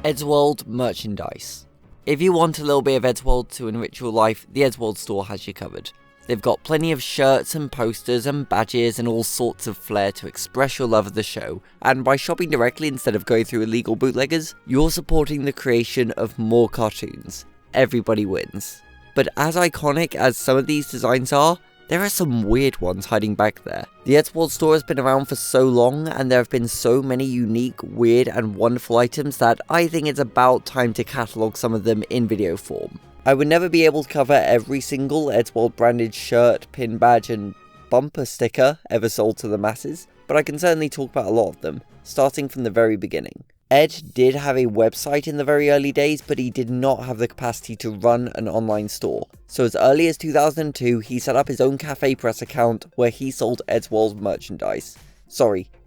Eddsworld merchandise. If you want a little bit of Eddsworld to enrich your life, the Eddsworld store has you covered. They've got plenty of shirts and posters and badges and all sorts of flair to express your love of the show, and by shopping directly instead of going through illegal bootleggers, you're supporting the creation of more cartoons. Everybody wins. But as iconic as some of these designs are, there are some weird ones hiding back there. The Eddsworld store has been around for so long, and there have been so many unique, weird, and wonderful items that I think it's about time to catalogue some of them in video form. I would never be able to cover every single Eddsworld branded shirt, pin badge, and bumper sticker ever sold to the masses, but I can certainly talk about a lot of them, starting from the very beginning. Ed did have a website in the very early days, but he did not have the capacity to run an online store. So as early as 2002, he set up his own Cafe Press account where he sold Eddsworld merchandise.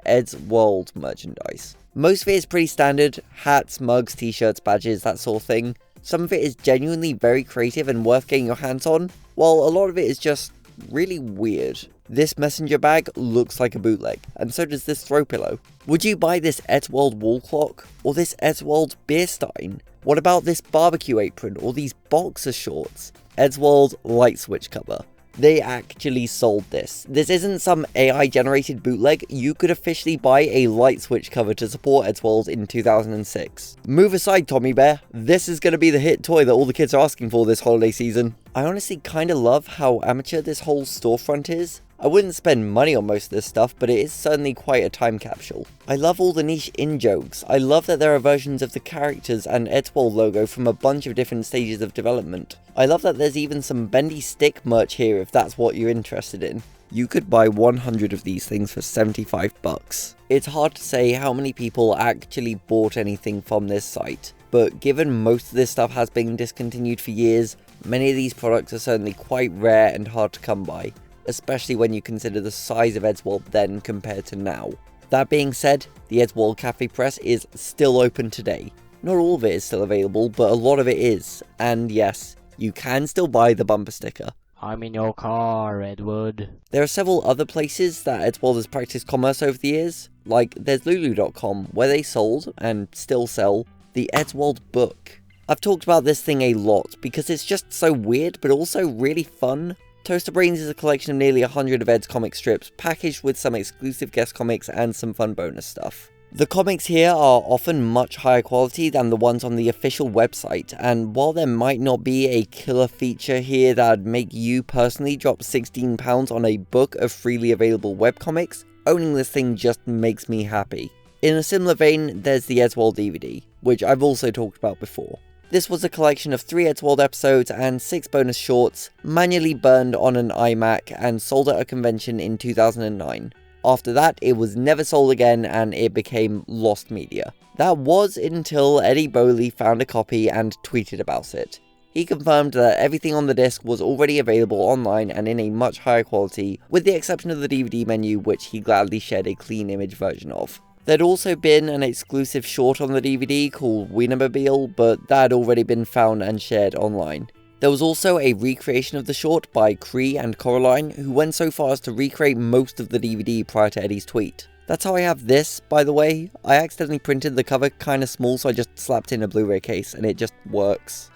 Eddsworld merchandise. Most of it is pretty standard: hats, mugs, t-shirts, badges, that sort of thing. Some of it is genuinely very creative and worth getting your hands on, while a lot of it is just really weird. This messenger bag looks like a bootleg, and so does this throw pillow. Would you buy this Eddsworld wall clock, or this Eddsworld beer stein? What about this barbecue apron, or these boxer shorts? Eddsworld light switch cover. They actually sold this. This isn't some AI generated bootleg. You could officially buy a light switch cover to support Eddsworld in 2006. Move aside, Tommy Bear. This is going to be the hit toy that all the kids are asking for this holiday season. I honestly kind of love how amateur this whole storefront is. I wouldn't spend money on most of this stuff, but it is certainly quite a time capsule. I love all the niche in-jokes. I love that there are versions of the characters and Eddsworld logo from a bunch of different stages of development. I love that there's even some bendy stick merch here if that's what you're interested in. You could buy 100 of these things for 75 bucks. It's hard to say how many people actually bought anything from this site, but given most of this stuff has been discontinued for years, many of these products are certainly quite rare and hard to come by, especially when you consider the size of Eddsworld then compared to now. That being said, the Eddsworld Cafe Press is still open today. Not all of it is still available, but a lot of it is, and yes, you can still buy the bumper sticker. I'm in your car, Edward. There are several other places that Eddsworld has practiced commerce over the years, like there's Lulu.com, where they sold, and still sell, the Eddsworld book. I've talked about this thing a lot, because it's just so weird, but also really fun. Toaster Brains is a collection of nearly 100 of Ed's comic strips, packaged with some exclusive guest comics and some fun bonus stuff. The comics here are often much higher quality than the ones on the official website, and while there might not be a killer feature here that'd make you personally drop £16 on a book of freely available webcomics, owning this thing just makes me happy. In a similar vein, there's the Eddsworld DVD, which I've also talked about before. This was a collection of 3 Eddsworld episodes and 6 bonus shorts, manually burned on an iMac and sold at a convention in 2009. After that, it was never sold again and it became lost media. That was until Eddie Bowley found a copy and tweeted about it. He confirmed that everything on the disc was already available online and in a much higher quality, with the exception of the DVD menu, which he gladly shared a clean image version of. There'd also been an exclusive short on the DVD called Wienermobile, but that had already been found and shared online. There was also a recreation of the short by Cree and Coraline, who went so far as to recreate most of the DVD prior to Eddie's tweet. That's how I have this, by the way. I accidentally printed the cover kinda small, so I just slapped in a Blu-ray case, and it just works.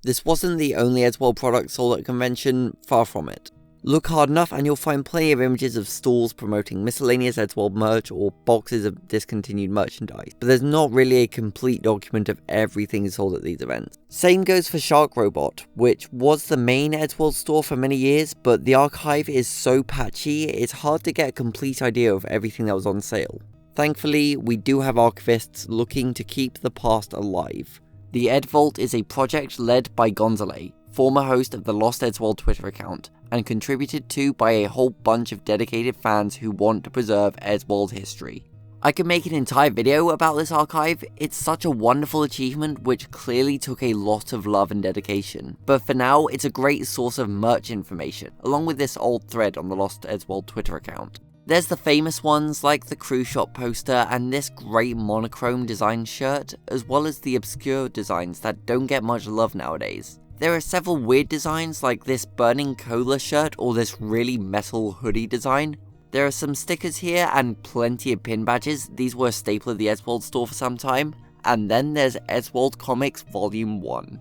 This wasn't the only Eddsworld product sold at a convention, far from it. Look hard enough and you'll find plenty of images of stalls promoting miscellaneous Eddsworld merch or boxes of discontinued merchandise, but there's not really a complete document of everything sold at these events. Same goes for Shark Robot, which was the main Eddsworld store for many years, but the archive is so patchy it's hard to get a complete idea of everything that was on sale. Thankfully, we do have archivists looking to keep the past alive. The Ed Vault is a project led by Gonzalez, former host of the Lost Eddsworld Twitter account, and contributed to by a whole bunch of dedicated fans who want to preserve Eddsworld history. I could make an entire video about this archive. It's such a wonderful achievement which clearly took a lot of love and dedication, but for now it's a great source of merch information, along with this old thread on the Lost Eddsworld Twitter account. There's the famous ones like the Cruise Shop poster and this great monochrome design shirt, as well as the obscure designs that don't get much love nowadays. There are several weird designs like this burning cola shirt or this really metal hoodie design. There are some stickers here and plenty of pin badges. These were a staple of the Eddsworld store for some time. And then there's Eddsworld Comics Volume 1.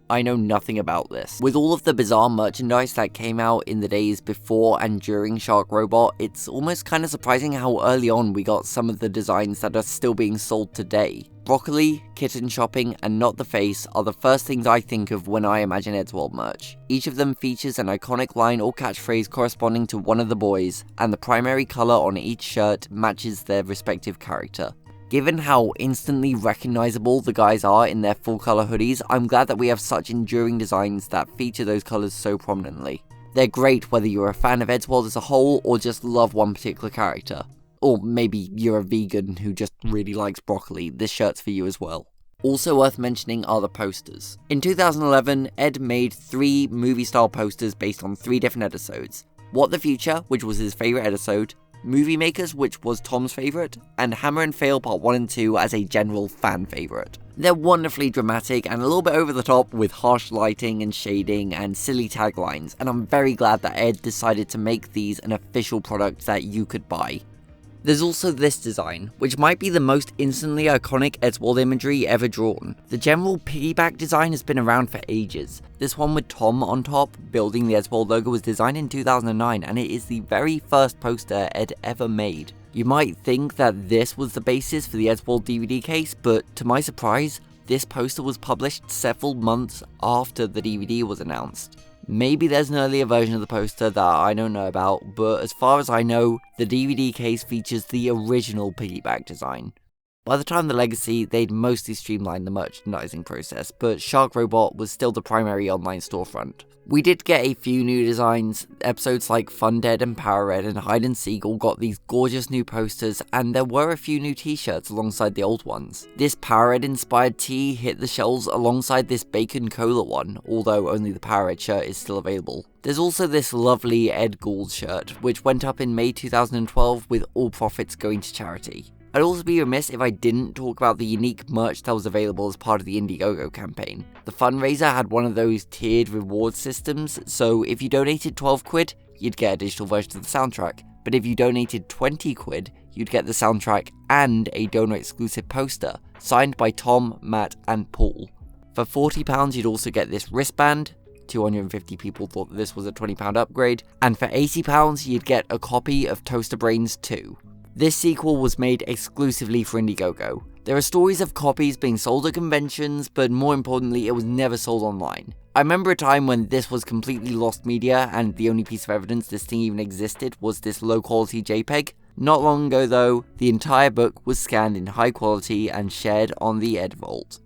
I know nothing about this. With all of the bizarre merchandise that came out in the days before and during Shark Robot, it's almost kind of surprising how early on we got some of the designs that are still being sold today. Broccoli, kitten shopping, and not the face are the first things I think of when I imagine Eddsworld merch. Each of them features an iconic line or catchphrase corresponding to one of the boys, and the primary colour on each shirt matches their respective character. Given how instantly recognizable the guys are in their full color hoodies, I'm glad that we have such enduring designs that feature those colors so prominently. They're great whether you're a fan of Eddsworld as a whole or just love one particular character. Or maybe you're a vegan who just really likes broccoli, this shirt's for you as well. Also worth mentioning are the posters. In 2011, Ed made 3 movie-style posters based on 3 different episodes. What the Future, which was his favourite episode, Movie Makers, which was Tom's favourite, and Hammer and Fail Part 1 and 2 as a general fan favourite. They're wonderfully dramatic and a little bit over the top with harsh lighting and shading and silly taglines, and I'm very glad that Ed decided to make these an official product that you could buy. There's also this design, which might be the most instantly iconic Eddsworld imagery ever drawn. The general piggyback design has been around for ages. This one with Tom on top, building the Eddsworld logo, was designed in 2009, and it is the very first poster Ed ever made. You might think that this was the basis for the Eddsworld DVD case, but to my surprise, this poster was published several months after the DVD was announced. Maybe there's an earlier version of the poster that I don't know about, but as far as I know, the DVD case features the original piggyback design. By the time of the Legacy, they'd mostly streamlined the merchandising process, but Shark Robot was still the primary online storefront. We did get a few new designs. Episodes like Fun Dead and Power Red and Hide and Seek all got these gorgeous new posters, and there were a few new t-shirts alongside the old ones. This Power Red inspired tee hit the shelves alongside this Bacon Cola one, although only the Power Red shirt is still available. There's also this lovely Ed Gould shirt, which went up in May 2012 with all profits going to charity. I'd also be remiss if I didn't talk about the unique merch that was available as part of the Indiegogo campaign. The fundraiser had one of those tiered reward systems, so if you donated 12 quid, you'd get a digital version of the soundtrack, but if you donated 20 quid, you'd get the soundtrack and a donor exclusive poster, signed by Tom, Matt and Paul. For £40 you'd also get this wristband, 250 people thought that this was a £20 upgrade, and for £80 you'd get a copy of Toaster Brains 2. This sequel was made exclusively for Indiegogo. There are stories of copies being sold at conventions, but more importantly, it was never sold online. I remember a time when this was completely lost media, and the only piece of evidence this thing even existed was this low-quality JPEG. Not long ago though, the entire book was scanned in high quality and shared on the Ed Vault.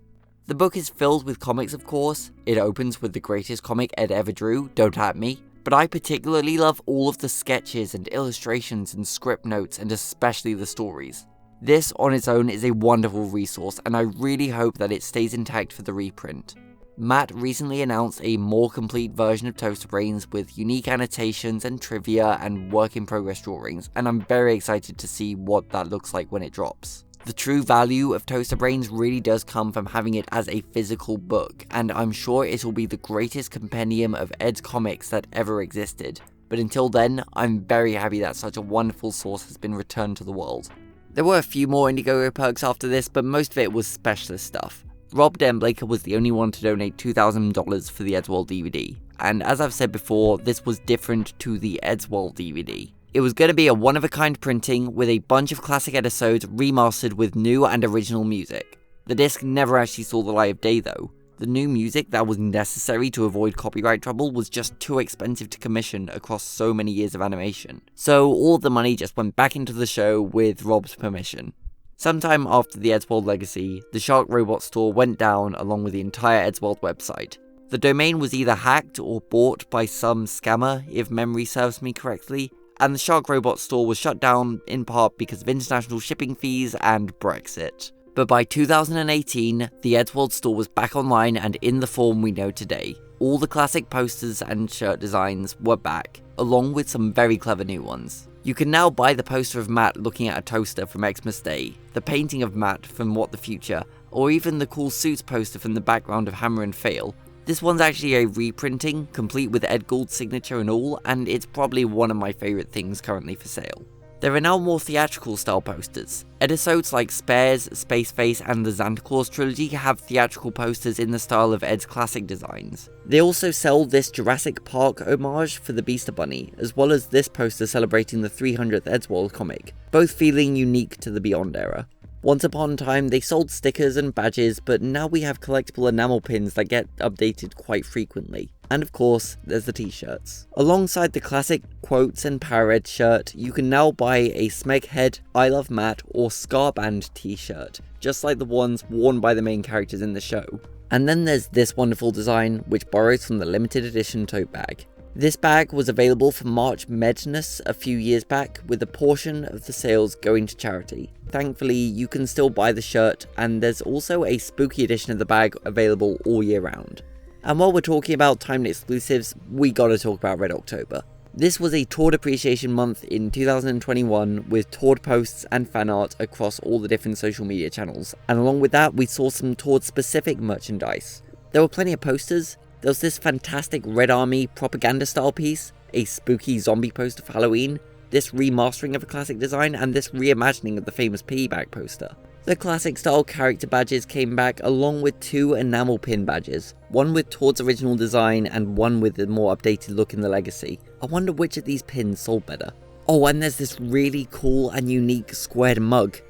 The book is filled with comics, of course. It opens with the greatest comic Ed ever drew, Don't At Me. But I particularly love all of the sketches and illustrations and script notes, and especially the stories. This on its own is a wonderful resource, and I really hope that it stays intact for the reprint. Matt recently announced a more complete version of Toaster Brains with unique annotations and trivia and work-in-progress drawings, and I'm very excited to see what that looks like when it drops. The true value of Toaster Brains really does come from having it as a physical book, and I'm sure it will be the greatest compendium of Ed's comics that ever existed. But until then, I'm very happy that such a wonderful source has been returned to the world. There were a few more Indiegogo perks after this, but most of it was specialist stuff. Rob Denblaker was the only one to donate $2,000 for the Eddsworld DVD, and as I've said before, this was different to the Eddsworld DVD. It was going to be a one-of-a-kind printing with a bunch of classic episodes remastered with new and original music. The disc never actually saw the light of day though. The new music that was necessary to avoid copyright trouble was just too expensive to commission across so many years of animation. So all of the money just went back into the show with Rob's permission. Sometime after the Eddsworld Legacy, the Shark Robot store went down along with the entire Eddsworld website. The domain was either hacked or bought by some scammer, if memory serves me correctly, and the Shark Robot store was shut down in part because of international shipping fees and Brexit. But by 2018, the Eddsworld store was back online and in the form we know today. All the classic posters and shirt designs were back, along with some very clever new ones. You can now buy the poster of Matt looking at a toaster from Xmas Day, the painting of Matt from What the Future, or even the cool Suits poster from the background of Hammer and Fail. This one's actually a reprinting, complete with Ed Gould's signature and all, and it's probably one of my favourite things currently for sale. There are now more theatrical style posters. Episodes like Spares, Space Face, and the Santa Claus trilogy have theatrical posters in the style of Ed's classic designs. They also sell this Jurassic Park homage for the Beaster Bunny, as well as this poster celebrating the 300th Eddsworld comic, both feeling unique to the Beyond era. Once upon a time, they sold stickers and badges, but now we have collectible enamel pins that get updated quite frequently. And of course, there's the t-shirts. Alongside the classic quotes and Power Ed shirt, you can now buy a Smeghead, I Love Matt, or Scarband t-shirt, just like the ones worn by the main characters in the show. And then there's this wonderful design, which borrows from the limited edition tote bag. This bag was available for March Madness a few years back, with a portion of the sales going to charity. Thankfully, you can still buy the shirt, and there's also a spooky edition of the bag available all year round. And while we're talking about timed exclusives, we gotta talk about Red October. This was a Tord Appreciation Month in 2021 with Tord posts and fan art across all the different social media channels, and along with that we saw some Tord specific merchandise. There were plenty of posters. There was this fantastic Red Army propaganda style piece, a spooky zombie poster for Halloween, this remastering of a classic design, and this reimagining of the famous piggyback poster. The classic style character badges came back along with 2 enamel pin badges, one with Tord's original design and one with a more updated look in the legacy. I wonder which of these pins sold better. Oh, and there's this really cool and unique squared mug.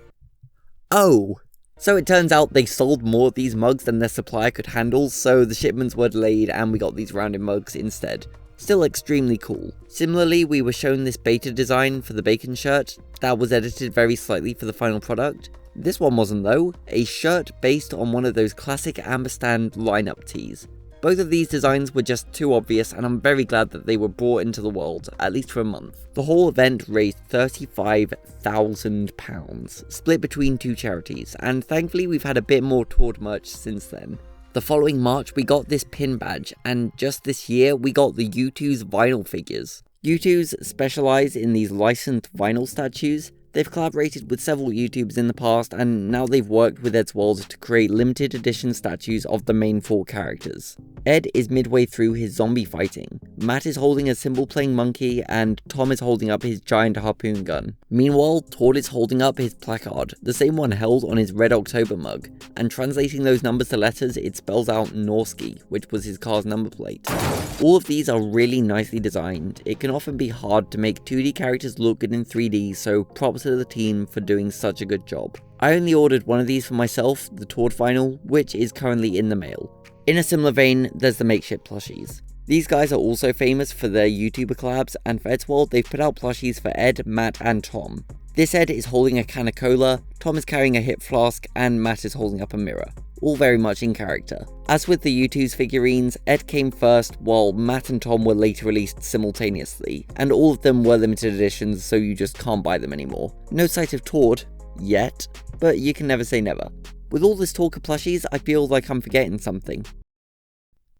Oh! So it turns out they sold more of these mugs than their supplier could handle, so the shipments were delayed and we got these rounded mugs instead. Still extremely cool. Similarly, we were shown this beta design for the bacon shirt that was edited very slightly for the final product. This one wasn't though, a shirt based on one of those classic Amberstand lineup tees. Both of these designs were just too obvious, and I'm very glad that they were brought into the world, at least for a month. The whole event raised £35,000, split between 2 charities, and thankfully we've had a bit more Tord merch since then. The following March we got this pin badge, and just this year we got the U2's vinyl figures. U2's specialise in these licensed vinyl statues. They've collaborated with several YouTubers in the past, and now they've worked with Eddsworld to create limited edition statues of the main 4 characters. Ed is midway through his zombie fighting, Matt is holding a cymbal playing monkey, and Tom is holding up his giant harpoon gun. Meanwhile, Tord is holding up his placard, the same one held on his Red October mug, and translating those numbers to letters, it spells out Norski, which was his car's number plate. All of these are really nicely designed. It can often be hard to make 2D characters look good in 3D, so props to the team for doing such a good job. I only ordered one of these for myself, the Tord Vinyl, which is currently in the mail. In a similar vein, there's the makeshift plushies. These guys are also famous for their YouTuber collabs, and for Eddsworld they've put out plushies for Ed, Matt and Tom. This Ed is holding a can of cola, Tom is carrying a hip flask, and Matt is holding up a mirror. All very much in character. As with the U2's figurines, Ed came first while Matt and Tom were later released simultaneously, and all of them were limited editions, so you just can't buy them anymore. No sight of Tord, yet, but you can never say never. With all this talk of plushies, I feel like I'm forgetting something.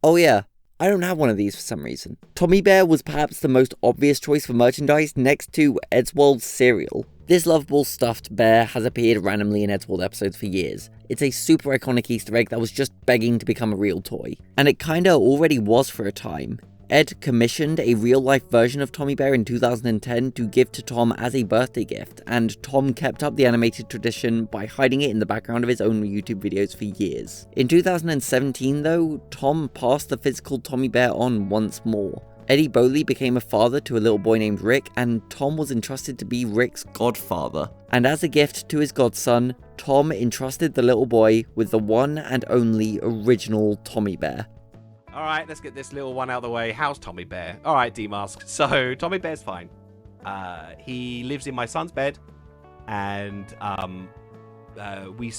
Oh yeah, I don't have one of these for some reason. Tommy Bear was perhaps the most obvious choice for merchandise next to Eddsworld's cereal. This lovable stuffed bear has appeared randomly in Eddsworld episodes for years. It's a super iconic Easter egg that was just begging to become a real toy. And it kinda already was for a time. Ed commissioned a real-life version of Tommy Bear in 2010 to give to Tom as a birthday gift, and Tom kept up the animated tradition by hiding it in the background of his own YouTube videos for years. In 2017 though, Tom passed the physical Tommy Bear on once more. Eddie Boley became a father to a little boy named Rick, and Tom was entrusted to be Rick's godfather. And as a gift to his godson, Tom entrusted the little boy with the one and only original Tommy Bear. Alright, let's get this little one out of the way. How's Tommy Bear? Alright, D-Mask. So, Tommy Bear's fine. He lives in my son's bed, and we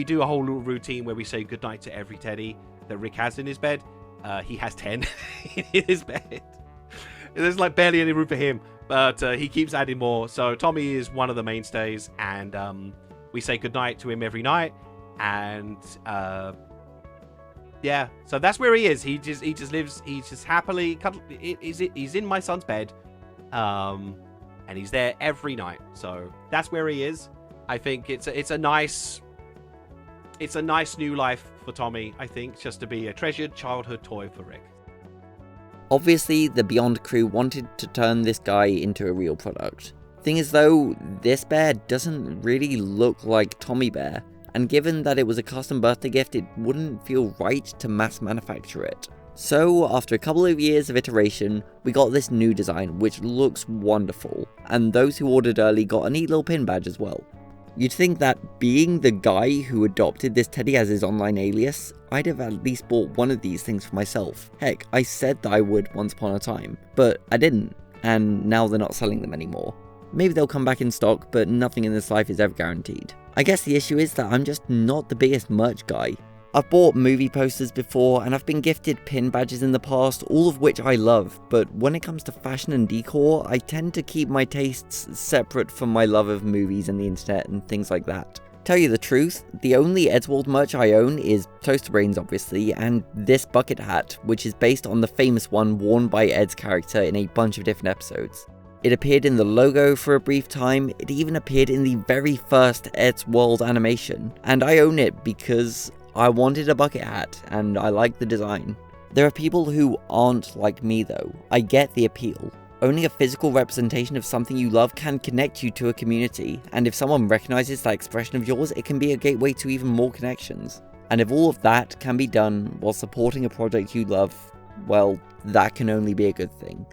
do a whole little routine where we say goodnight to every teddy that Rick has in his bed. He has 10 in his bed. There's like barely any room for him, but he keeps adding more. So Tommy is one of the mainstays, and we say goodnight to him every night. And yeah, so that's where he is. He just lives. He's just happily. He's in my son's bed, and he's there every night. So that's where he is. I think it's a nice new life for Tommy, I think, just to be a treasured childhood toy for Rick. Obviously, the Beyond crew wanted to turn this guy into a real product. Thing is though, this bear doesn't really look like Tommy Bear, and given that it was a custom birthday gift, it wouldn't feel right to mass manufacture it. So after a couple of years of iteration, we got this new design which looks wonderful, and those who ordered early got a neat little pin badge as well. You'd think that being the guy who adopted this teddy as his online alias, I'd have at least bought one of these things for myself. Heck, I said that I would once upon a time, but I didn't, and now they're not selling them anymore. Maybe they'll come back in stock, but nothing in this life is ever guaranteed. I guess the issue is that I'm just not the biggest merch guy. I've bought movie posters before, and I've been gifted pin badges in the past, all of which I love, but when it comes to fashion and decor, I tend to keep my tastes separate from my love of movies and the internet and things like that. Tell you the truth, the only Eddsworld merch I own is Toaster Brains obviously, and this bucket hat, which is based on the famous one worn by Ed's character in a bunch of different episodes. It appeared in the logo for a brief time, it even appeared in the very first Eddsworld animation, and I own it because I wanted a bucket hat, and I like the design. There are people who aren't like me though. I get the appeal. Owning a physical representation of something you love can connect you to a community, and if someone recognizes that expression of yours, it can be a gateway to even more connections. And if all of that can be done while supporting a project you love, well, that can only be a good thing.